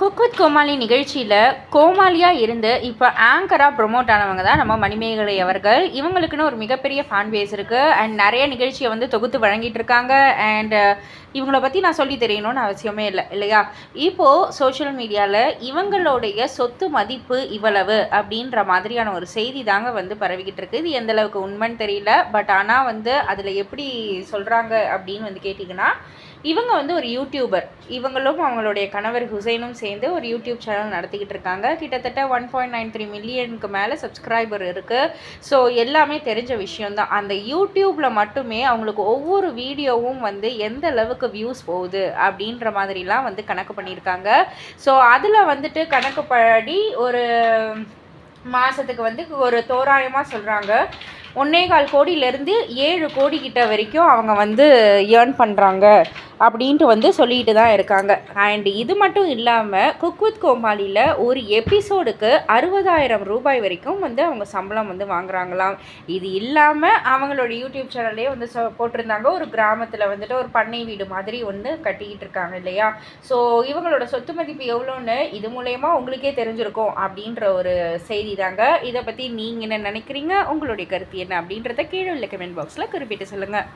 Cook with கோமாளி நிகழ்ச்சியில் கோமாளியாக இருந்து இப்போ ஆங்கராக ப்ரொமோட் ஆனவங்க தான் நம்ம மணிமேகலை அவர்கள். இவங்களுக்குன்னு ஒரு மிகப்பெரிய ஃபேன் பேஸ் இருக்குது அண்ட் நிறைய நிகழ்ச்சியை வந்து தொகுத்து வழங்கிட்டு இருக்காங்க. அண்ட் இவங்களை பற்றி நான் சொல்லி தெரியணும்னு அவசியமே இல்லை இல்லையா. இப்போது சோஷியல் மீடியாவில் இவங்களுடைய சொத்து மதிப்பு இவ்வளவு அப்படின்ற மாதிரியான ஒரு செய்தி தாங்க வந்து பரவிக்கிட்டு இருக்குது. இது எந்த அளவுக்கு உண்மைன்னு தெரியல. பட் ஆனால் வந்து அதில் எப்படி சொல்கிறாங்க அப்படின்னு வந்து கேட்டிங்கன்னா, இவங்க வந்து ஒரு யூடியூபர். இவங்களும் அவங்களுடைய கணவர் ஹுசைனும் சேர்ந்து ஒரு யூடியூப் சேனல் நடத்திக்கிட்டு இருக்காங்க. கிட்டத்தட்ட 1.93 மில்லியனுக்கு மேலே சப்ஸ்கிரைபர் இருக்குது. ஸோ எல்லாமே தெரிஞ்ச விஷயந்தான். அந்த யூடியூப்பில் மட்டுமே அவங்களுக்கு ஒவ்வொரு வீடியோவும் வந்து எந்த அளவுக்கு வியூஸ் போகுது அப்படின்ற மாதிரிலாம் வந்து கணக்கு பண்ணியிருக்காங்க. ஸோ அதில் வந்துட்டு கணக்கு படி ஒரு மாதத்துக்கு வந்து ஒரு தோராயமாக சொல்கிறாங்க 1.25 கோடியிலேருந்து 7 கோடி கிட்ட வரைக்கும் அவங்க வந்து ஏர்ன் பண்ணுறாங்க அப்படின்ட்டு வந்து சொல்லிட்டு தான் இருக்காங்க. அண்ட் இது மட்டும் இல்லாமல் குக் வித் கோமாளியில் ஒரு எபிசோடுக்கு 60,000 ரூபாய் வரைக்கும் வந்து அவங்க சம்பளம் வந்து வாங்குறாங்களாம். இது இல்லாமல் அவங்களோட யூடியூப் சேனல்லே வந்து போட்டிருந்தாங்க, ஒரு கிராமத்தில் வந்துட்டு ஒரு பண்ணை வீடு மாதிரி வந்து கட்டிக்கிட்டு இருக்காங்க இல்லையா. ஸோ இவங்களோட சொத்து மதிப்பு எவ்வளோன்னு இது மூலயமா உங்களுக்கே தெரிஞ்சிருக்கும் அப்படின்ற ஒரு செய்தி தாங்க. இதை பற்றி நீங்கள் என்ன நினைக்கிறீங்க, உங்களுடைய கருத்து என்ன அப்படின்றத கீழே உள்ள கமெண்ட் பாக்ஸில் குறிப்பிட்டு சொல்லுங்கள்.